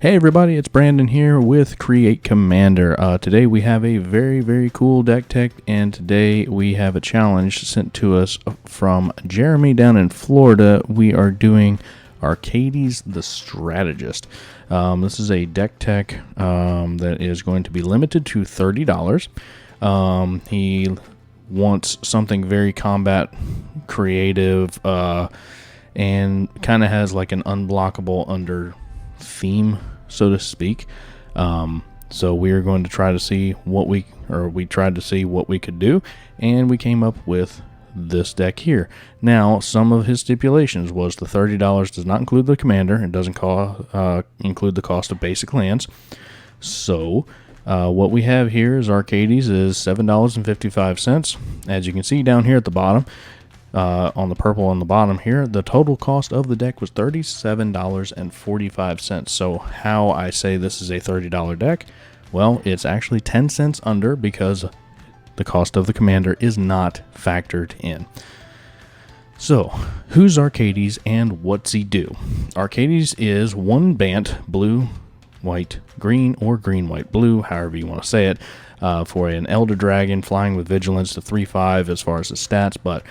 Hey everybody, it's Brandon here with Create Commander. Today we have a very cool deck tech, and today we have a challenge sent to us from Jeremy down in Florida. We are doing Arcades the Strategist. This is a deck tech that is going to be limited to $30. He wants something very combat creative and kind of has like an unblockable under theme, so to speak. So we're going to try to see we tried to see what we could do, and we came up with this deck here. Now, some of his stipulations was the $30 does not include the commander. It doesn't include the cost of basic lands. So what we have here is Arcades is $7.55. As you can see down here at the bottom, on the purple on the bottom here, the total cost of the deck was $37.45. So how I say this is a $30 deck? Well, it's actually 10 cents under because the cost of the commander is not factored in. So, who's Arcades and what's he do? Arcades is one Bant, blue, white, green, or green, white, blue, however you want to say it, for an Elder Dragon flying with Vigilance to 3/5 as far as the stats, but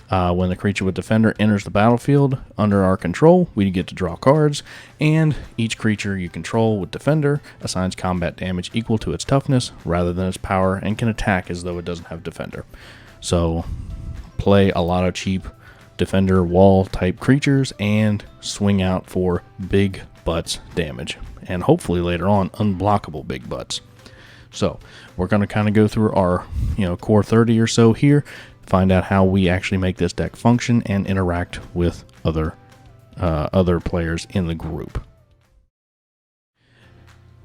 when the creature with Defender enters the battlefield under our control, we get to draw cards, and each creature you control with Defender assigns combat damage equal to its toughness rather than its power, and can attack as though it doesn't have Defender. So play a lot of cheap Defender wall type creatures and swing out for big butts damage, and hopefully later on unblockable big butts. So we're going to kind of go through our core 30 or so here, find out how we actually make this deck function and interact with other players in the group.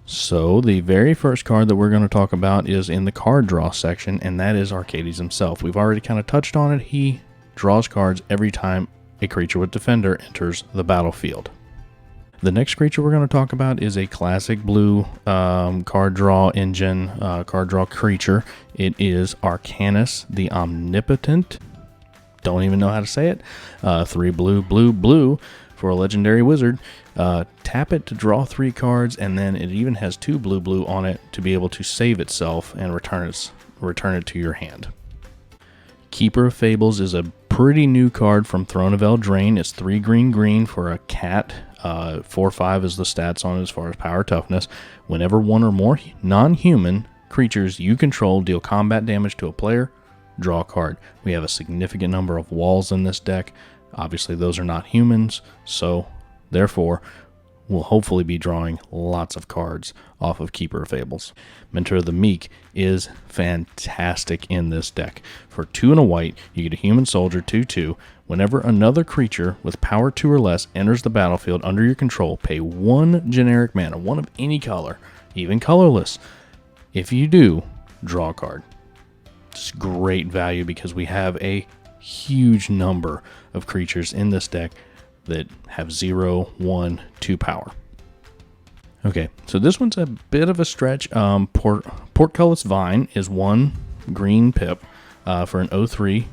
So the very first card that we're going to talk about is in the card draw section, and that is Arcades himself. We've already kind of touched on it. He draws cards every time a creature with Defender enters the battlefield. The next creature we're going to talk about is a classic blue card draw engine, card draw creature. It is Arcanus the Omnipotent. Don't even know how to say it. 3 blue for a legendary wizard. Tap it to draw 3 cards, and then it even has 2 blue on it to be able to save itself and return it to your hand. Keeper of Fables is a pretty new card from Throne of Eldraine. It's 3 green for a cat. 4/5 is the stats on it as far as power toughness. Whenever one or more non-human creatures you control deal combat damage to a player, draw a card. We have a significant number of walls in this deck. Obviously those are not humans, so therefore we'll hopefully be drawing lots of cards off of Keeper of Fables. Mentor of the Meek is fantastic in this deck. For 2 and a white, you get a human soldier 2/2. Whenever another creature with power 2 or less enters the battlefield under your control, pay 1 generic mana, 1 of any color, even colorless. If you do, draw a card. It's great value because we have a huge number of creatures in this deck that have 0, 1, 2 power. Okay, so this one's a bit of a stretch. Portcullis Vine is 1 green pip for an 0/3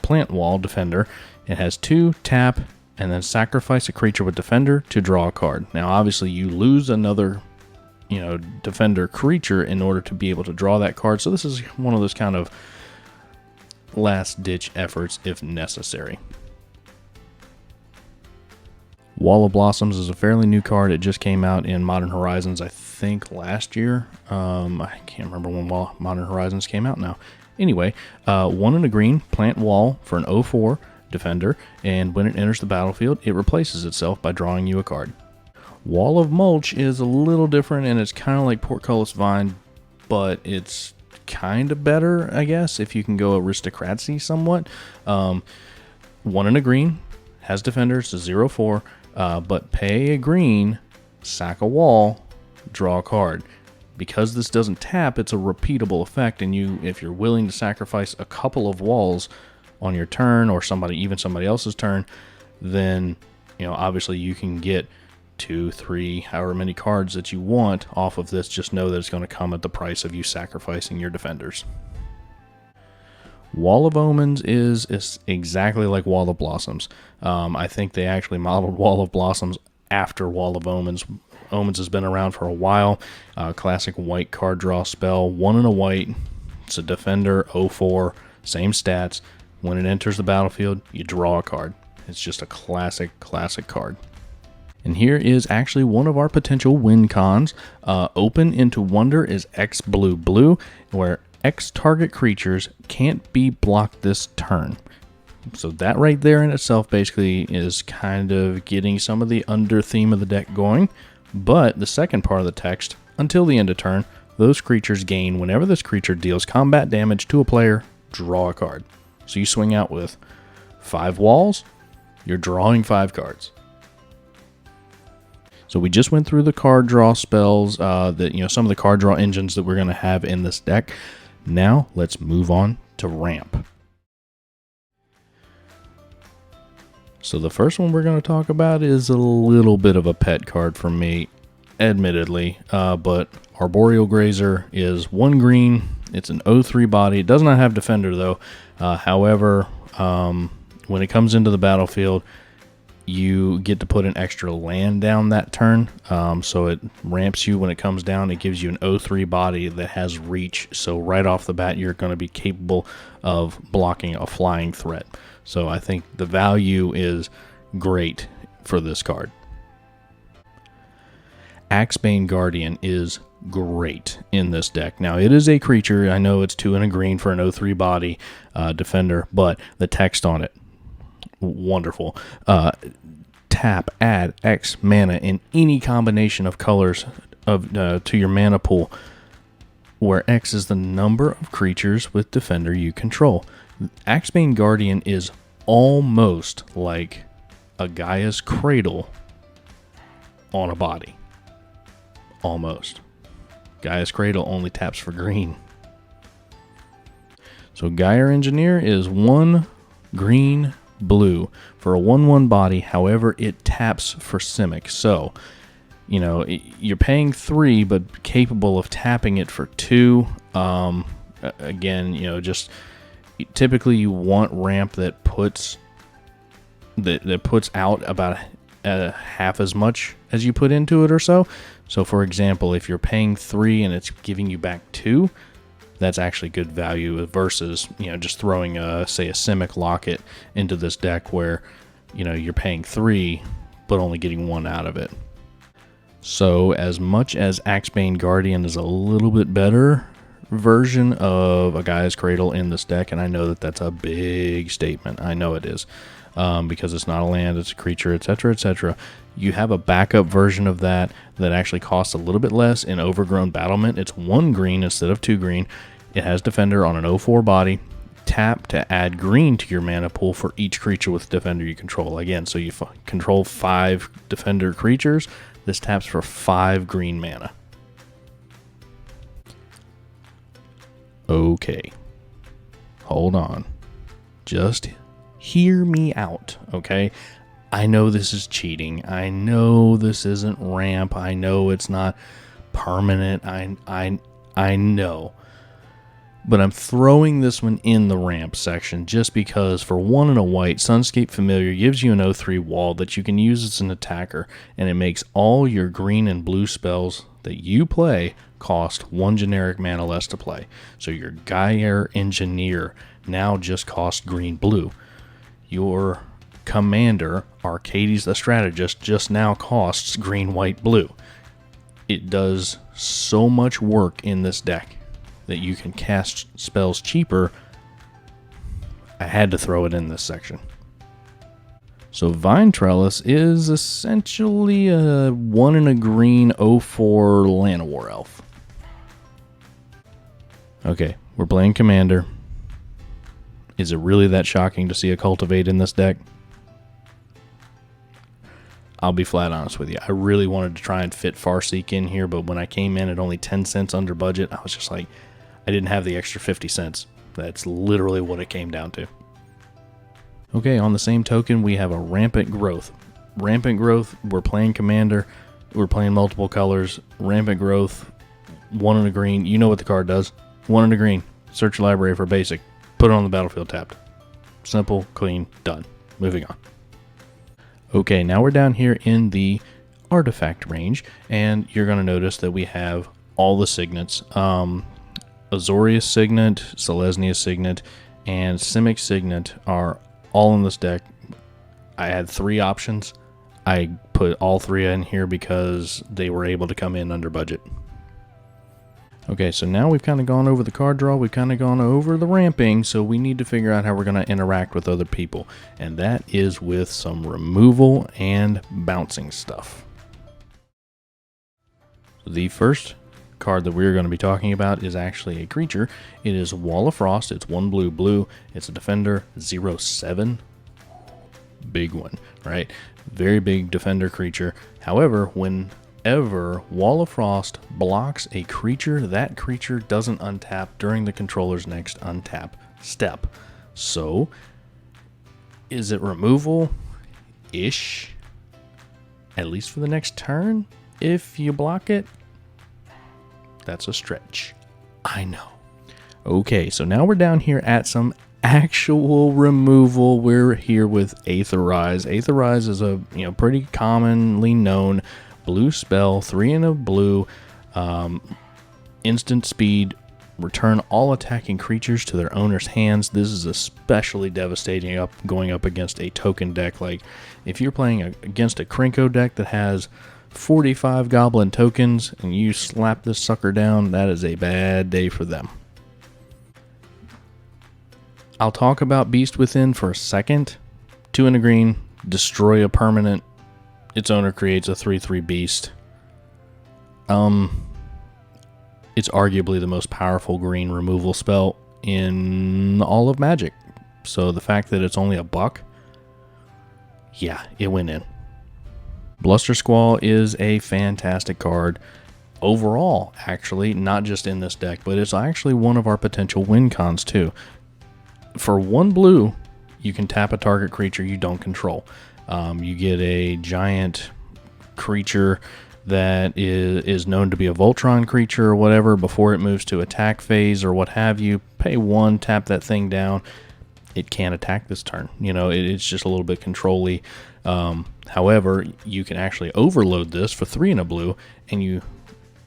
plant wall defender. It has 2 tap and then sacrifice a creature with Defender to draw a card. Now obviously you lose another Defender creature in order to be able to draw that card, so this is one of those kind of last ditch efforts if necessary. Wall of Blossoms is a fairly new card. It just came out in Modern Horizons, I think last year. I can't remember when Modern Horizons came out now. Anyway, 1 and a green, plant wall for an 0/4 defender, and when it enters the battlefield, it replaces itself by drawing you a card. Wall of Mulch is a little different, and it's kind of like Portcullis Vine, but it's kind of better, I guess, if you can go aristocracy somewhat. 1 and a green, has defenders, to 0/4, but pay a green, sack a wall, draw a card. Because this doesn't tap, it's a repeatable effect, and if you're willing to sacrifice a couple of walls on your turn, or somebody else's turn, then obviously you can get 2, 3, however many cards that you want off of this. Just know that it's going to come at the price of you sacrificing your defenders. Wall of Omens is exactly like Wall of Blossoms. I think they actually modeled Wall of Blossoms after Wall of Omens. Omens has been around for a while. Classic white card draw spell, 1 and a white. It's a defender, 0/4, same stats. When it enters the battlefield, you draw a card. It's just a classic card. And here is actually one of our potential win cons. Open into Wonder is X blue, where X target creatures can't be blocked this turn. So that right there in itself basically is kind of getting some of the under theme of the deck going. But the second part of the text, until the end of turn, those creatures gain whenever this creature deals combat damage to a player, draw a card. So you swing out with 5 walls, you're drawing 5 cards. So we just went through the card draw spells, some of the card draw engines that we're going to have in this deck. Now let's move on to ramp. So the first one we're going to talk about is a little bit of a pet card for me, admittedly, but Arboreal Grazer is 1 green. It's an 0/3 body. It does not have defender though. However, when it comes into the battlefield, you get to put an extra land down that turn. So it ramps you when it comes down. It gives you an 0/3 body that has reach. So right off the bat, you're going to be capable of blocking a flying threat. So I think the value is great for this card. Axebane Guardian is great in this deck. Now it is a creature. I know it's 2 and a green for an 0/3 body defender, but the text on it, wonderful. Tap, add X mana in any combination of colors to your mana pool, where X is the number of creatures with defender you control. Axebane Guardian is almost like a Gaia's Cradle on a body. Almost. Gaia's Cradle only taps for green. So Gaia Engineer is 1 green blue for a 1/1 body. However, it taps for Simic. So, you're paying 3, but capable of tapping it for 2. Again, just typically you want ramp that puts out about half as much as you put into it or so. So for example, if you're paying 3 and it's giving you back 2, that's actually good value versus, just throwing say a Simic Locket into this deck where, you're paying 3 but only getting 1 out of it. So as much as Axebane Guardian is a little bit better version of a Gaia's Cradle in this deck, and I know that that's a big statement. I know it is, because it's not a land, it's a creature, etc., etc. You have a backup version of that actually costs a little bit less in Overgrown Battlement. It's 1 green instead of 2 green. It has defender on an 0/4 body. Tap to add green to your mana pool for each creature with defender you control. Again, so you control 5 defender creatures. This taps for 5 green mana. Okay, hold on, just hear me out, okay? I know this is cheating. I know this isn't ramp. I know it's not permanent. I know, but I'm throwing this one in the ramp section just because for 1 and a white, Sunscape Familiar gives you an 0/3 wall that you can use as an attacker, and it makes all your green and blue spells that you play cost 1 generic mana less to play. So your Gaia Engineer now just costs green-blue. Your commander, Arcades the Strategist, just now costs green-white-blue. It does so much work in this deck that you can cast spells cheaper. I had to throw it in this section. So Vine Trellis is essentially a 1 and a green 0/4 Llanowar Elf. Okay, we're playing Commander. Is it really that shocking to see a Cultivate in this deck? I'll be flat honest with you. I really wanted to try and fit Farseek in here, but when I came in at only 10 cents under budget, I was just like, I didn't have the extra 50 cents. That's literally what it came down to. Okay, on the same token, we have a Rampant Growth. Rampant Growth, we're playing Commander. We're playing multiple colors. Rampant Growth, 1 and a green. You know what the card does. 1 and a green. Search your library for basic. Put it on the battlefield tapped. Simple, clean, done. Moving on. Okay, now we're down here in the artifact range, and you're going to notice that we have all the signets. Azorius Signet, Selesnya Signet, and Simic Signet are all in this deck. I had 3 options. I put all 3 in here because they were able to come in under budget. Okay, so now we've kind of gone over the card draw, we've kind of gone over the ramping, so we need to figure out how we're going to interact with other people, and that is with some removal and bouncing stuff. The first card that we're going to be talking about is actually a creature. It is Wall of Frost. It's 1 blue. It's a defender 0/7. Big one, right? Very big defender creature. However, whenever Wall of Frost blocks a creature, that creature doesn't untap during the controller's next untap step. So, is it removal-ish? At least for the next turn? If you block it? That's a stretch. I know. Okay, so now we're down here at some actual removal. We're here with Aetherize. Aetherize is a pretty commonly known blue spell, 3 and a blue, instant speed, return all attacking creatures to their owner's hands. This is especially devastating going up against a token deck. Like if you're playing against a Krenko deck that has 45 goblin tokens and you slap this sucker down, that is a bad day for them. I'll talk about Beast Within for a second. 2 and a green, destroy a permanent. Its owner creates a 3/3 beast. It's arguably the most powerful green removal spell in all of Magic. So the fact that it's only $1, yeah, it went in. Bluster Squall is a fantastic card overall, actually, not just in this deck, but it's actually one of our potential win cons too. For 1 blue, you can tap a target creature you don't control. You get a giant creature that is known to be a Voltron creature or whatever before it moves to attack phase or what have you. Pay 1, tap that thing down. It can't attack this turn. It's just a little bit control-y. However, you can actually overload this for 3 and a blue, and you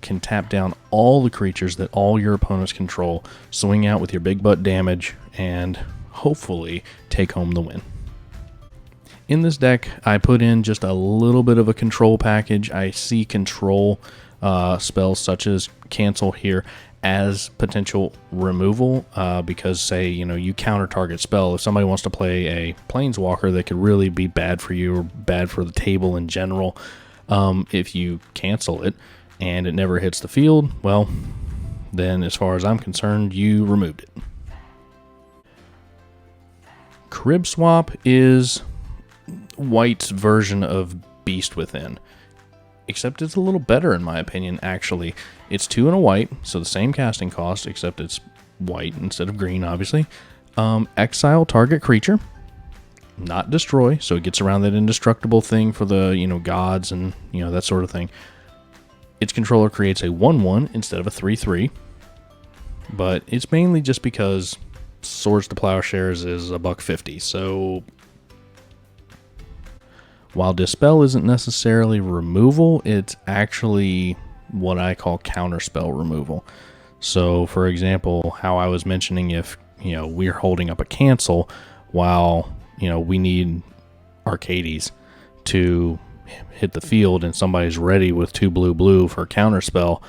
can tap down all the creatures that all your opponents control, swing out with your big butt damage, and hopefully take home the win. In this deck, I put in just a little bit of a control package. I see control spells such as cancel here as potential removal because, say, you counter target spell. If somebody wants to play a planeswalker that could really be bad for you or bad for the table in general, if you cancel it and it never hits the field, well, then as far as I'm concerned, you removed it. Crib Swap is White's version of Beast Within, except it's a little better in my opinion. Actually, it's 2 and a white, so the same casting cost, except it's white instead of green, obviously. Exile target creature, not destroy, so it gets around that indestructible thing for the gods and that sort of thing. Its controller creates a 1/1 instead of a 3/3, but it's mainly just because Swords to Plowshares is $1.50, so while Dispel isn't necessarily removal, it's actually what I call counterspell removal. So, for example, how I was mentioning if, we're holding up a cancel while, we need Arcades to hit the field and somebody's ready with 2 blue for counterspell,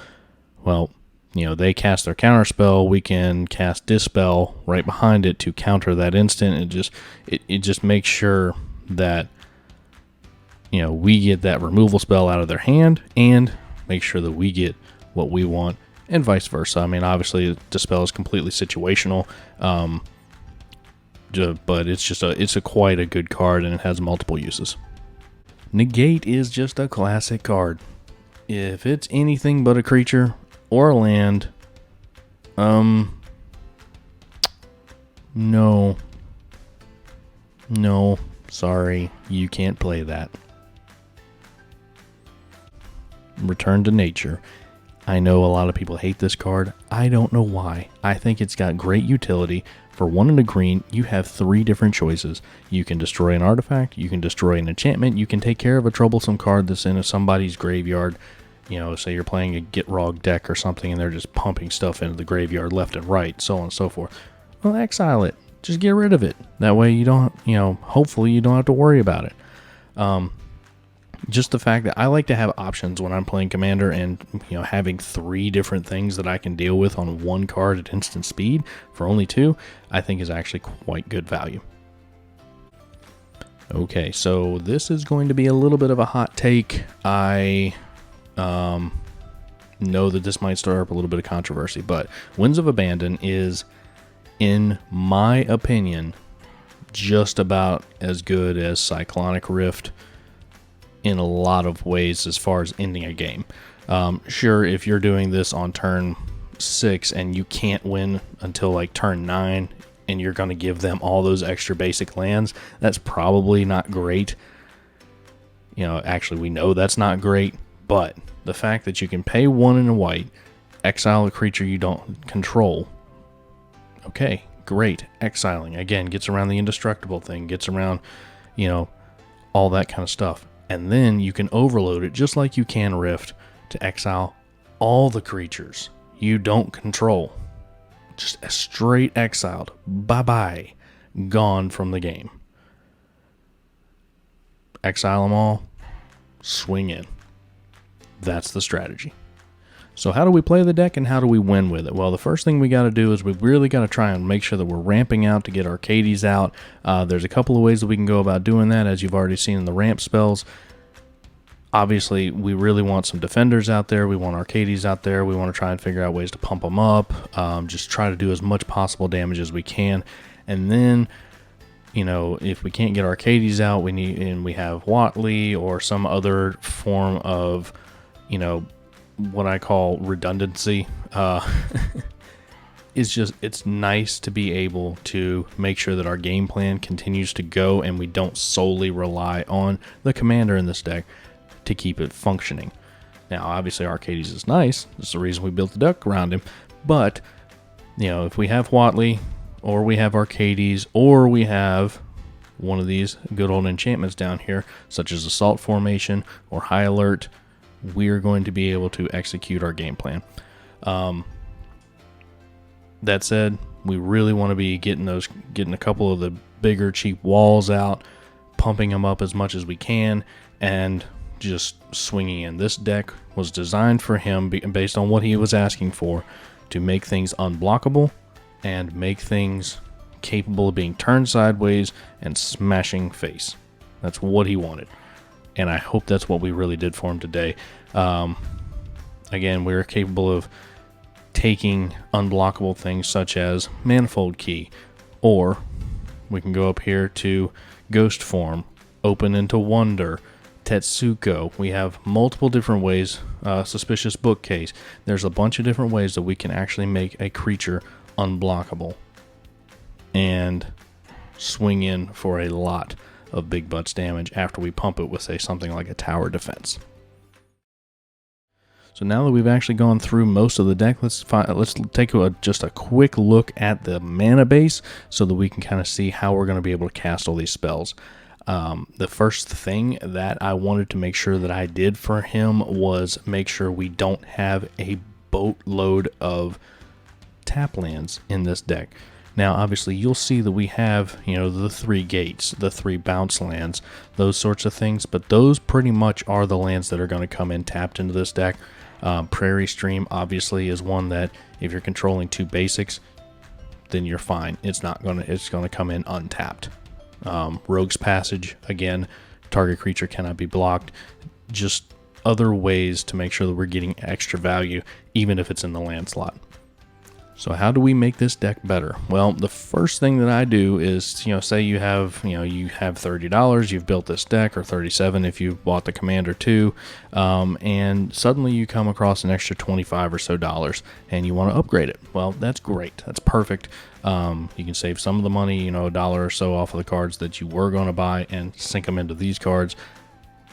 well, they cast their counterspell, we can cast Dispel right behind it to counter that instant. It just makes sure that we get that removal spell out of their hand and make sure that we get what we want and vice versa. I mean, obviously, Dispel is completely situational, but it's quite a good card and it has multiple uses. Negate is just a classic card. If it's anything but a creature or a land, no, sorry, you can't play that. Return to Nature. I know a lot of people hate this card. I don't know why. I think it's got great utility. For 1 and a green, you have 3 different choices. You can destroy an artifact, you can destroy an enchantment, you can take care of a troublesome card that's in somebody's graveyard. You know, say you're playing a Get Rog deck or something and they're just pumping stuff into the graveyard left and right, so on and so forth. Well, exile it. Just get rid of it. That way you don't, hopefully you don't have to worry about it. Just the fact that I like to have options when I'm playing Commander, and having 3 different things that I can deal with on 1 card at instant speed for only 2, I think is actually quite good value. Okay, so this is going to be a little bit of a hot take. I know that this might stir up a little bit of controversy, but Winds of Abandon is, in my opinion, just about as good as Cyclonic Rift in a lot of ways as far as ending a game. Sure, if you're doing this on turn 6 and you can't win until like turn 9 and you're going to give them all those extra basic lands, that's probably not great. Actually we know that's not great, but the fact that you can pay 1 and a white, exile a creature you don't control, okay, great. Exiling, again, gets around the indestructible thing, gets around, all that kind of stuff. And then you can overload it just like you can Rift to exile all the creatures you don't control. Just straight exiled. Bye-bye. Gone from the game. Exile them all. Swing in. That's the strategy. So how do we play the deck and how do we win with it? Well, the first thing we got to do is we really got to try and make sure that we're ramping out to get Arcades out. There's a couple of ways that we can go about doing that, as you've already seen in the ramp spells. Obviously, we really want some defenders out there. We want Arcades out there. We want to try and figure out ways to pump them up. Just try to do as much possible damage as we can. And then, if we can't get Arcades out, we have Watley or some other form of, what I call redundancy. It's nice to be able to make sure that our game plan continues to go and we don't solely rely on the commander in this deck to keep it functioning. Now, obviously, Arcades is nice. That's the reason we built the deck around him. But, if we have Watley, or we have Arcades, or we have one of these good old enchantments down here, such as Assault Formation or High Alert, we're going to be able to execute our game plan. That said, we really want to be getting a couple of the bigger, cheap walls out, pumping them up as much as we can, and just swinging in. This deck was designed for him based on what he was asking for, to make things unblockable and make things capable of being turned sideways and smashing face. That's what he wanted. And I hope that's what we really did for him today. Again, we're capable of taking unblockable things such as Manifold Key, or we can go up here to Ghost Form, Open into Wonder, Tetsuko. We have multiple different ways, Suspicious Bookcase. There's a bunch of different ways that we can actually make a creature unblockable and swing in for a lot of big butts damage after we pump it with, say, something like a Tower Defense. So now that we've actually gone through most of the deck, let's take just a quick look at the mana base so that we can kind of see how we're going to be able to cast all these spells. The first thing that I wanted to make sure that I did for him was make sure we don't have a boatload of tap lands in this deck. Now, obviously, you'll see that we have, the 3 gates, the 3 bounce lands, those sorts of things, but those pretty much are the lands that are going to come in tapped into this deck. Prairie Stream, obviously, is one that if you're controlling 2 basics, then you're fine. It's going to come in untapped. Rogue's Passage, again, target creature cannot be blocked. Just other ways to make sure that we're getting extra value, even if it's in the land slot. So how do we make this deck better? Well, the first thing that I do is, say you have $30, you've built this deck, or $37 if you bought the Commander too, and suddenly you come across an extra $25 or so, and you want to upgrade it. Well, that's great. That's perfect. You can save some of the money, $1 or so off of the cards that you were going to buy, and sink them into these cards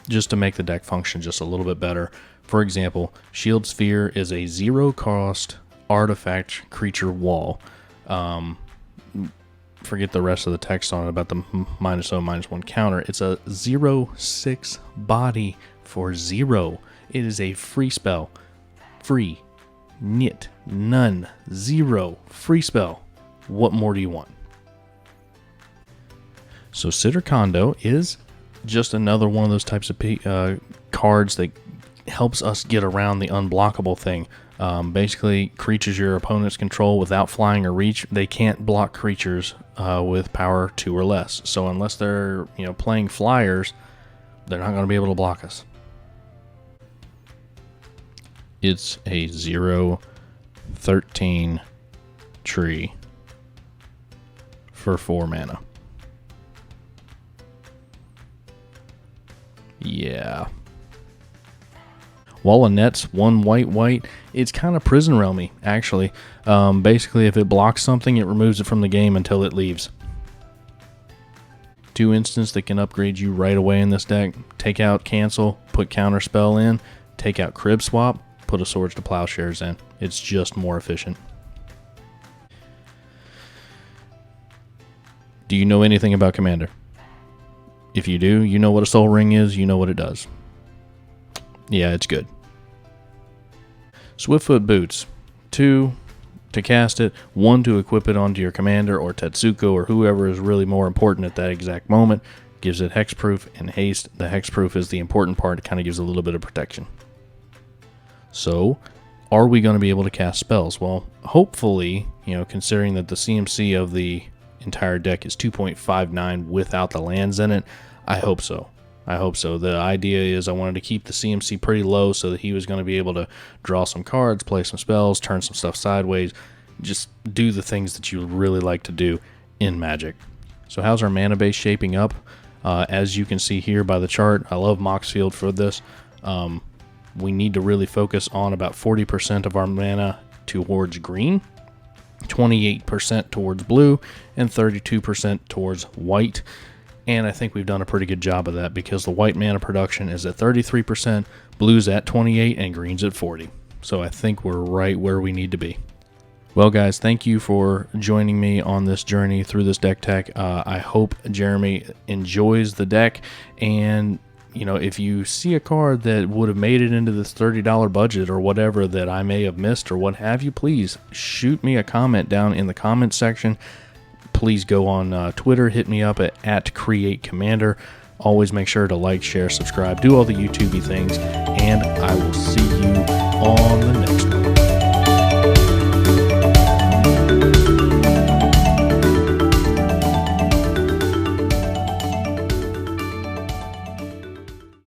just to make the deck function just a little bit better For example, Shield Sphere is a 0-cost artifact creature wall. Forget the rest of the text on it about the -0/-1 counter. It's a 0/6 body for 0. It is a free spell. Free. Nit. None. 0. Free spell. What more do you want? So Sitter Kondo is just another one of those types of cards that helps us get around the unblockable thing. Basically, creatures your opponents control without flying or reach, they can't block creatures with power 2 or less. So unless they're playing flyers, they're not going to be able to block us. It's a 0/13 tree for 4 mana. Yeah. Wall of Nets, 1 white. It's kind of Prison Realmy, actually. Basically, if it blocks something, it removes it from the game until it leaves. 2 instants that can upgrade you right away in this deck. Take out Cancel, put Counterspell in. Take out Crib Swap, put a Swords to Plowshares in. It's just more efficient. Do you know anything about Commander? If you do, you know what a Soul Ring is, you know what it does. Yeah, it's good. Swiftfoot Boots. 2 to cast it, 1 to equip it onto your commander or Tetsuko or whoever is really more important at that exact moment. Gives it hexproof and haste. The hexproof is the important part. It kind of gives a little bit of protection. So, are we going to be able to cast spells? Well, hopefully, considering that the CMC of the entire deck is 2.59 without the lands in it, I hope so. The idea is I wanted to keep the CMC pretty low so that he was going to be able to draw some cards, play some spells, turn some stuff sideways, just do the things that you really like to do in Magic. So how's our mana base shaping up? As you can see here by the chart, I love Moxfield for this. We need to really focus on about 40% of our mana towards green, 28% towards blue, and 32% towards white. And I think we've done a pretty good job of that because the white mana production is at 33%, blue's at 28%, and green's at 40%. So I think we're right where we need to be. Well, guys, thank you for joining me on this journey through this deck tech. I hope Jeremy enjoys the deck. And, if you see a card that would have made it into this $30 budget or whatever that I may have missed or what have you, please shoot me a comment down in the comment section. Please go on Twitter, hit me up at CreateCommander. Always make sure to like, share, subscribe, do all the YouTubey things, and I will see you on the next